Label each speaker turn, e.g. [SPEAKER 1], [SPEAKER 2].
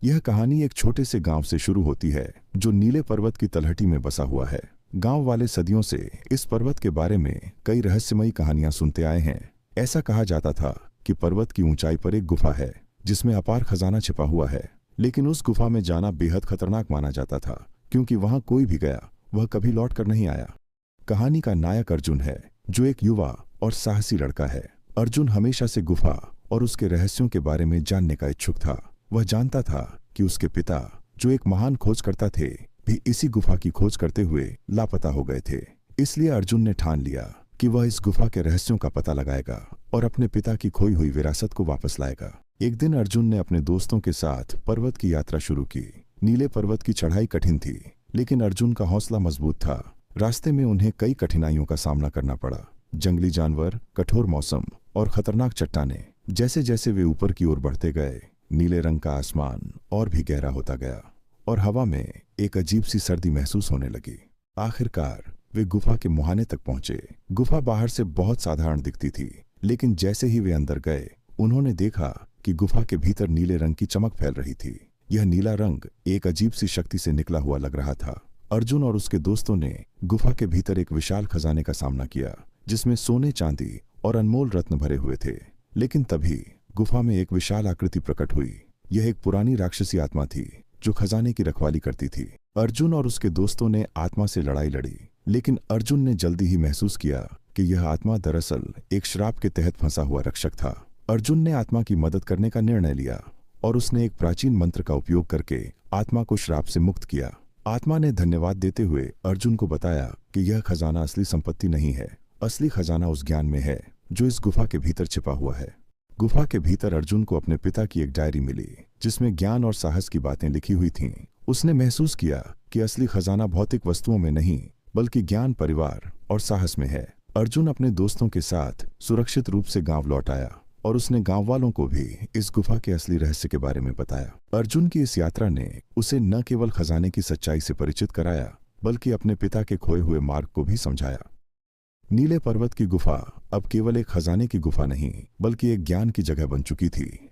[SPEAKER 1] यह कहानी एक छोटे से गांव से शुरू होती है जो नीले पर्वत की तलहटी में बसा हुआ है। गांव वाले सदियों से इस पर्वत के बारे में कई रहस्यमयी कहानियां सुनते आए हैं। ऐसा कहा जाता था कि पर्वत की ऊंचाई पर एक गुफा है जिसमें अपार खजाना छिपा हुआ है, लेकिन उस गुफा में जाना बेहद खतरनाक माना जाता था क्योंकि वहां कोई भी गया वह कभी लौट कर नहीं आया। कहानी का नायक अर्जुन है, जो एक युवा और साहसी लड़का है। अर्जुन हमेशा से गुफा और उसके रहस्यों के बारे में जानने का इच्छुक था। वह जानता था कि उसके पिता, जो एक महान खोजकर्ता थे, भी इसी गुफा की खोज करते हुए लापता हो गए थे। इसलिए अर्जुन ने ठान लिया कि वह इस गुफा के रहस्यों का पता लगाएगा और अपने पिता की खोई हुई विरासत को वापस लाएगा। एक दिन अर्जुन ने अपने दोस्तों के साथ पर्वत की यात्रा शुरू की। नीले पर्वत की चढ़ाई कठिन थी, लेकिन अर्जुन का हौसला मजबूत था। रास्ते में उन्हें कई कठिनाइयों का सामना करना पड़ा। जंगली जानवर, कठोर मौसम और खतरनाक चट्टानें। जैसे जैसे वे ऊपर की ओर बढ़ते गए, नीले रंग का आसमान और भी गहरा होता गया और हवा में एक अजीब सी सर्दी महसूस होने लगी। आखिरकार वे गुफा के मुहाने तक पहुंचे। गुफा बाहर से बहुत साधारण दिखती थी, लेकिन जैसे ही वे अंदर गए, उन्होंने देखा कि गुफा के भीतर नीले रंग की चमक फैल रही थी। यह नीला रंग एक अजीब सी शक्ति से निकला हुआ लग रहा था। अर्जुन और उसके दोस्तों ने गुफा के भीतर एक विशाल खजाने का सामना किया, जिसमें सोने, चांदी और अनमोल रत्न भरे हुए थे। लेकिन तभी गुफा में एक विशाल आकृति प्रकट हुई। यह एक पुरानी राक्षसी आत्मा थी जो खजाने की रखवाली करती थी। अर्जुन और उसके दोस्तों ने आत्मा से लड़ाई लड़ी, लेकिन अर्जुन ने जल्दी ही महसूस किया कि यह आत्मा दरअसल एक श्राप के तहत फंसा हुआ रक्षक था। अर्जुन ने आत्मा की मदद करने का निर्णय लिया और उसने एक प्राचीन मंत्र का उपयोग करके आत्मा को श्राप से मुक्त किया। आत्मा ने धन्यवाद देते हुए अर्जुन को बताया कि यह खजाना असली संपत्ति नहीं है। असली खजाना उस ज्ञान में है जो इस गुफा के भीतर छिपा हुआ है। गुफा के भीतर अर्जुन को अपने पिता की एक डायरी मिली, जिसमें ज्ञान और साहस की बातें लिखी हुई थीं। उसने महसूस किया कि असली खजाना भौतिक वस्तुओं में नहीं, बल्कि ज्ञान, परिवार और साहस में है। अर्जुन अपने दोस्तों के साथ सुरक्षित रूप से गांव लौट आया और उसने गांव वालों को भी इस गुफा के असली रहस्य के बारे में बताया। अर्जुन की इस यात्रा ने उसे न केवल खजाने की सच्चाई से परिचित कराया, बल्कि अपने पिता के खोए हुए मार्ग को भी समझाया। नीले पर्वत की गुफा अब केवल एक खजाने की गुफा नहीं, बल्कि एक ज्ञान की जगह बन चुकी थी।